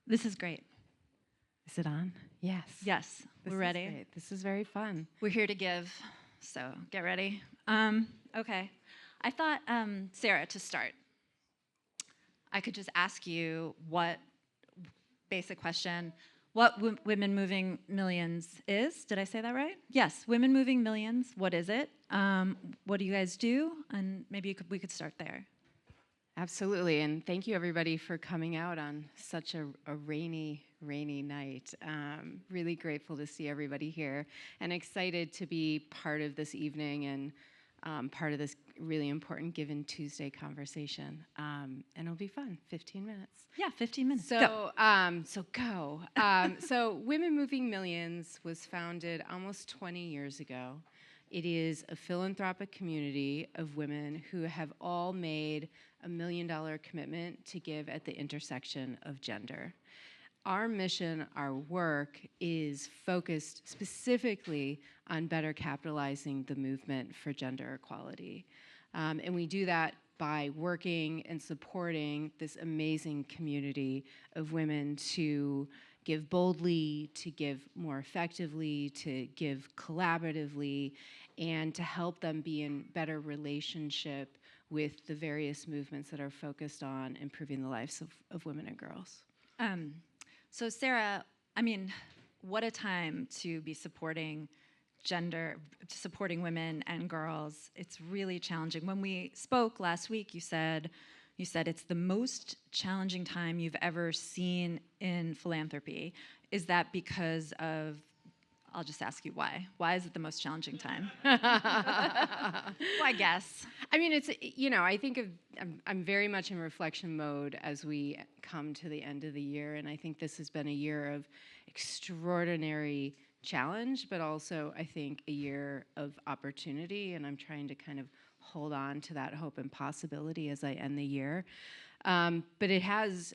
This is great. Is it on? Yes. Yes, we're ready. Great. This is very fun. We're here to give, so get ready. Okay. I thought, Sarah, to start, I could just ask you basic question, what Women Moving Millions is. Did I say that right? Yes, Women Moving Millions. What is it? What do you guys do? And maybe we could start there. Absolutely, and thank you everybody for coming out on such a rainy night. Really grateful to see everybody here and excited to be part of this evening and part of this really important Given Tuesday conversation. And it'll be fun, 15 minutes. Yeah, 15 minutes. So go. So Women Moving Millions was founded almost 20 years ago. It is a philanthropic community of women who have all made $1 million commitment to give at the intersection of gender. Our mission, our work, is focused specifically on better capitalizing the movement for gender equality. And we do that by working and supporting this amazing community of women to give boldly, to give more effectively, to give collaboratively, and to help them be in better relationship with the various movements that are focused on improving the lives of women and girls. So Sarah, I mean, what a time to be supporting women and girls. It's really challenging. When we spoke last week, you said it's the most challenging time you've ever seen in philanthropy. Is that because of, I'll just ask you why. Why is it the most challenging time? Well, I guess. I mean, it's, I think I'm very much in reflection mode as we come to the end of the year, and I think this has been a year of extraordinary challenge, but also, I think, a year of opportunity, and I'm trying to kind of hold on to that hope and possibility as I end the year. But it has,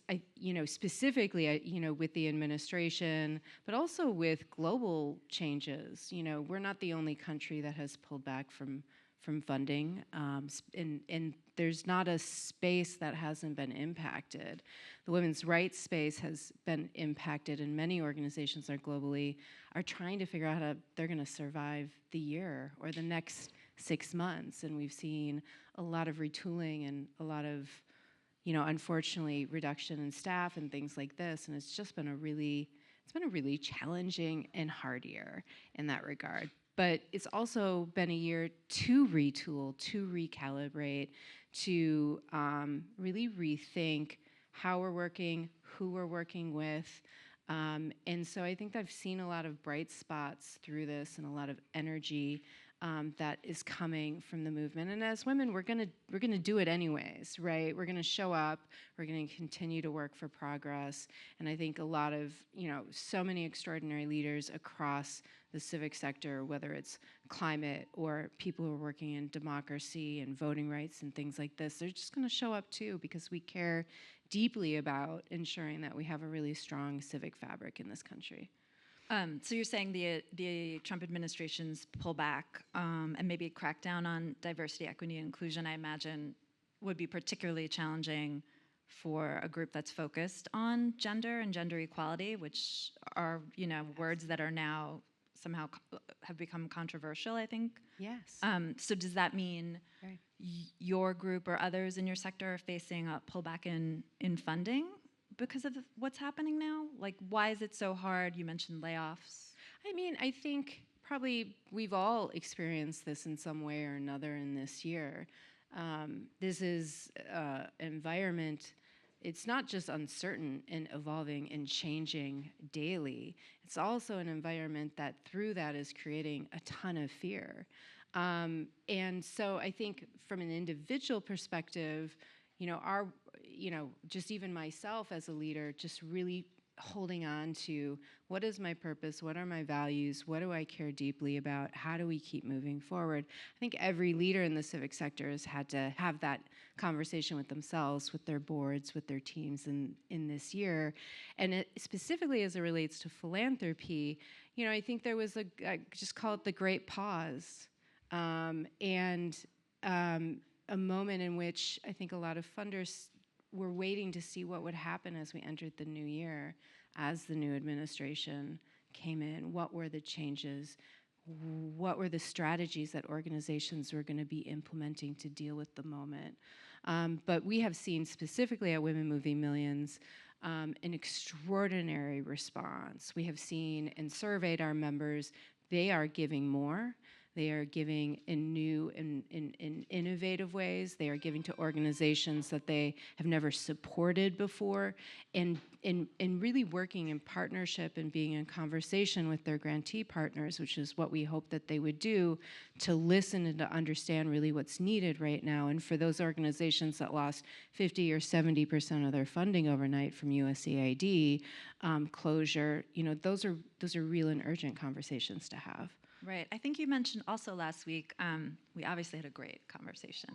specifically, with the administration, but also with global changes. We're not the only country that has pulled back from funding, and there's not a space that hasn't been impacted. The women's rights space has been impacted, and many organizations globally are trying to figure out how they're going to survive the year or the next 6 months. And we've seen a lot of retooling and a lot of, unfortunately, reduction in staff and things like this. And it's just been a really challenging and hard year in that regard. But it's also been a year to retool, to recalibrate, to really rethink how we're working, who we're working with. And so I think I've seen a lot of bright spots through this and a lot of energy that is coming from the movement. And as women, we're gonna do it anyways, right? We're gonna show up, we're gonna continue to work for progress. And I think a lot of, so many extraordinary leaders across the civic sector, whether it's climate or people who are working in democracy and voting rights and things like this, they're just gonna show up too, because we care deeply about ensuring that we have a really strong civic fabric in this country. So you're saying the Trump administration's pullback and maybe crackdown on diversity, equity, and inclusion, I imagine, would be particularly challenging for a group that's focused on gender and gender equality, which are, words that are now somehow have become controversial, I think. Yes. So does that mean your group or others in your sector are facing a pullback in funding because of what's happening now? Like, why is it so hard? You mentioned layoffs. I mean, I think probably we've all experienced this in some way or another in this year. This is an environment, it's not just uncertain and evolving and changing daily. It's also an environment that through that is creating a ton of fear. And so I think from an individual perspective, just even myself as a leader, just really holding on to what is my purpose, what are my values, what do I care deeply about, how do we keep moving forward. I think every leader in the civic sector has had to have that conversation with themselves, with their boards, with their teams in this year. And specifically as it relates to philanthropy, I think there was I just call it the great pause, and a moment in which I think a lot of funders we're waiting to see what would happen as we entered the new year, as the new administration came in. What were the changes? What were the strategies that organizations were going to be implementing to deal with the moment? But we have seen specifically at Women Moving Millions an extraordinary response. We have seen and surveyed our members. They are giving more. They are giving in new and in innovative ways. They are giving to organizations that they have never supported before, and really working in partnership and being in conversation with their grantee partners, which is what we hope that they would do, to listen and to understand really what's needed right now. And for those organizations that lost 50 or 70% of their funding overnight from USAID closure, those are real and urgent conversations to have. Right. I think you mentioned also last week, we obviously had a great conversation.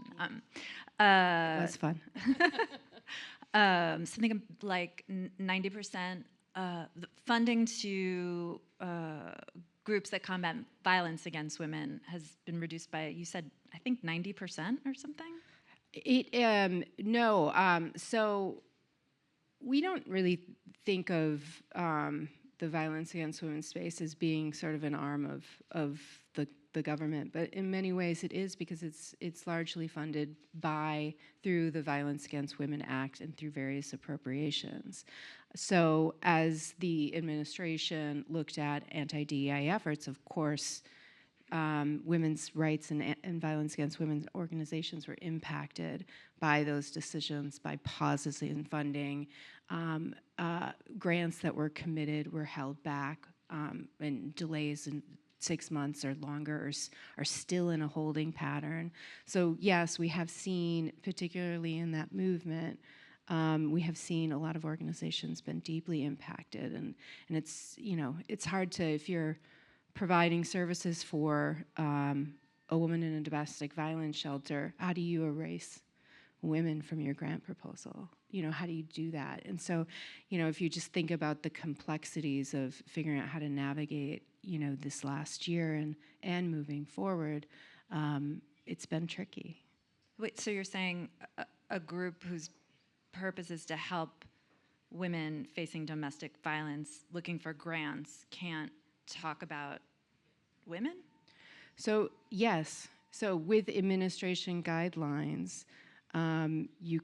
It was fun. Something like 90% funding to groups that combat violence against women has been reduced by, you said, I think 90% or something? No. So we don't really think of the violence against women space as being sort of an arm of the government, but in many ways it is, because it's largely funded through the Violence Against Women Act and through various appropriations. So as the administration looked at anti-DEI efforts, of course, women's rights and violence against women organizations were impacted by those decisions, by pauses in funding. Grants that were committed were held back, and delays in 6 months or longer are still in a holding pattern. So yes, we have seen, particularly in that movement, we have seen a lot of organizations been deeply impacted, and it's hard to, if you're providing services for a woman in a domestic violence shelter, how do you erase women from your grant proposal? How do you do that? And so, if you just think about the complexities of figuring out how to navigate, this last year and moving forward, it's been tricky. Wait, so you're saying a group whose purpose is to help women facing domestic violence looking for grants can't talk about women? So yes. So with administration guidelines, you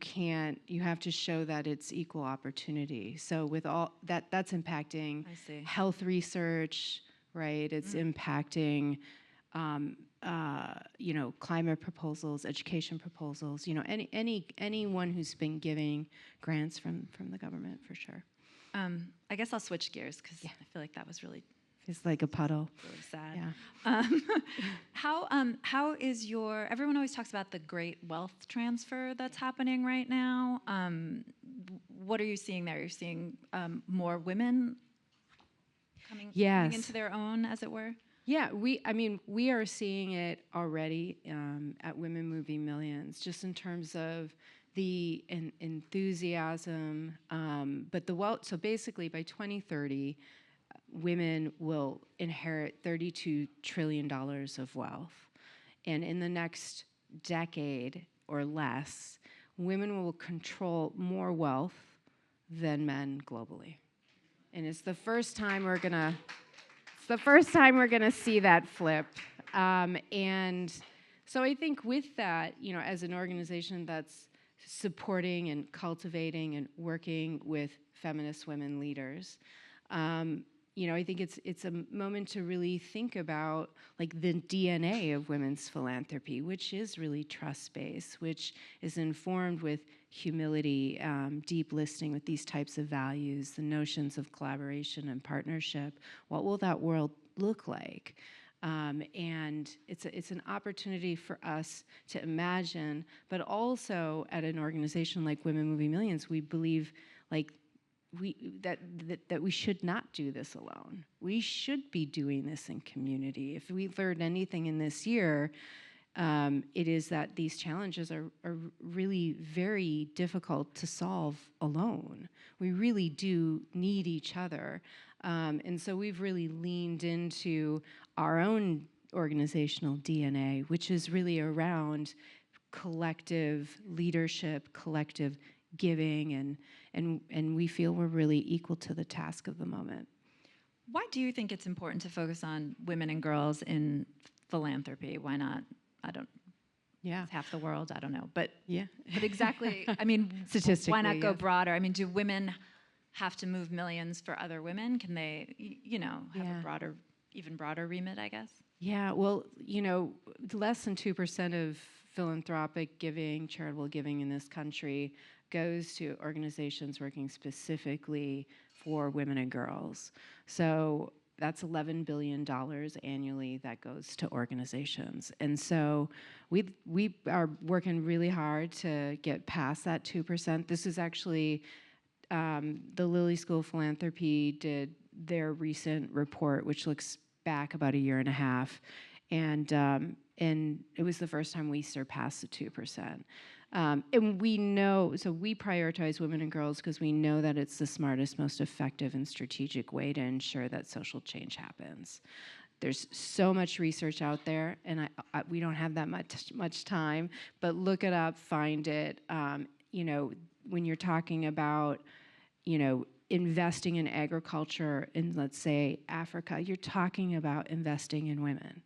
have to show that it's equal opportunity. So with all that's impacting health research, right? It's impacting, climate proposals, education proposals. Anyone who's been giving grants from the government, for sure. I guess I'll switch gears because I feel like that was really. It's like a puddle. Really sad. Yeah. How is everyone always talks about the great wealth transfer that's happening right now. What are you seeing there? You're seeing more women coming into their own, as it were? Yeah, we are seeing it already at Women Moving Millions, just in terms of the enthusiasm, but the wealth. So basically by 2030, women will inherit $32 trillion of wealth. And in the next decade or less, women will control more wealth than men globally. And it's the first time we're gonna see that flip. And so I think with that, as an organization that's supporting and cultivating and working with feminist women leaders, I think it's a moment to really think about the DNA of women's philanthropy, which is really trust-based, which is informed with humility, deep listening with these types of values, the notions of collaboration and partnership. What will that world look like? And it's an opportunity for us to imagine, but also at an organization like Women Moving Millions, we believe that we should not do this alone. We should be doing this in community. If we learned anything in this year, it is that these challenges are really very difficult to solve alone. We really do need each other. And so we've really leaned into our own organizational DNA, which is really around collective leadership, collective giving, and we feel we're really equal to the task of the moment. Why do you think it's important to focus on women and girls in philanthropy? Why not? I don't. Yeah. Half the world. I don't know, but Yeah. But exactly. I mean, Statistically, why not go yes. broader? I mean, do women have to move millions for other women? Can they, have Yeah. a broader, even broader remit? I guess. Yeah, well, less than 2% of philanthropic giving, charitable giving in this country goes to organizations working specifically for women and girls. So that's $11 billion annually that goes to organizations. And so we are working really hard to get past that 2%. This is actually, the Lilly School of Philanthropy did their recent report, which looks back about a year and a half, and it was the first time we surpassed the 2%. And we know, so we prioritize women and girls because we know that it's the smartest, most effective, and strategic way to ensure that social change happens. There's so much research out there, and we don't have that much time, but look it up, find it. When you're talking about, investing in agriculture in, let's say, Africa, you're talking about investing in women.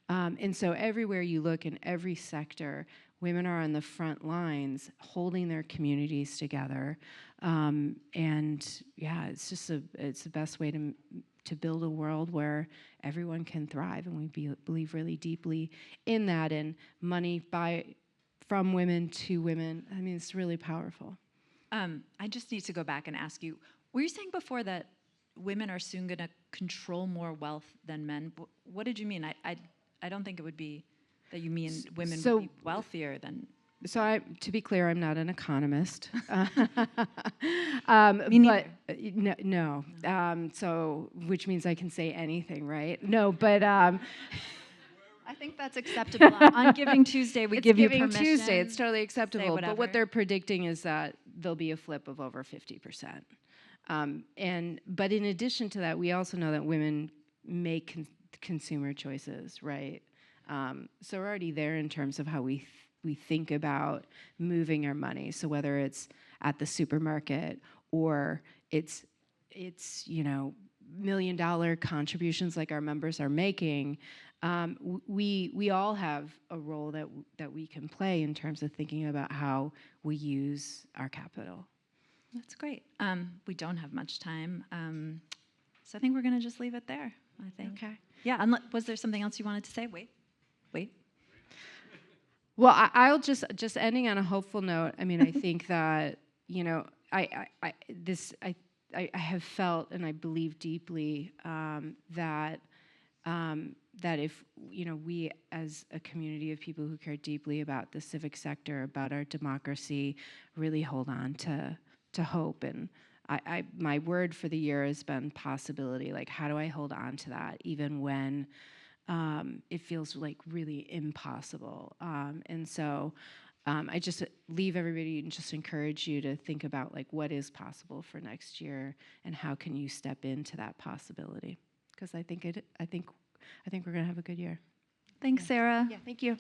And so everywhere you look in every sector, women are on the front lines holding their communities together. And yeah, it's the best way to build a world where everyone can thrive. And we believe really deeply in that, and money from women to women. I mean, it's really powerful. I just need to go back and ask you, were you saying before that women are soon going to control more wealth than men? What did you mean? I don't think it would be that you mean women would be wealthier than... So to be clear, I'm not an economist. Me neither. But no. So, which means I can say anything, right? No, but... I think that's acceptable. On Giving Tuesday, we give you permission. It's Giving Tuesday. It's totally acceptable. But what whatever. they're predicting is that there'll be a flip of over 50%. But in addition to that, we also know that women make consumer choices, right? So we're already there in terms of how we think about moving our money. So whether it's at the supermarket or it's $1 million contributions like our members are making, we all have a role that we can play in terms of thinking about how we use our capital. That's great. We don't have much time, so I think we're going to just leave it there, I think. Okay. Yeah, was there something else you wanted to say? Wait. Well, I'll just ending on a hopeful note. I mean, I think that, I have felt, and I believe deeply, that if we as a community of people who care deeply about the civic sector, about our democracy, really hold on to hope. And my word for the year has been possibility. Like, how do I hold on to that even when it feels like really impossible? And so I just leave everybody and just encourage you to think about like what is possible for next year and how can you step into that possibility? Because I think we're going to have a good year. Thanks, Sarah. Yeah, thank you.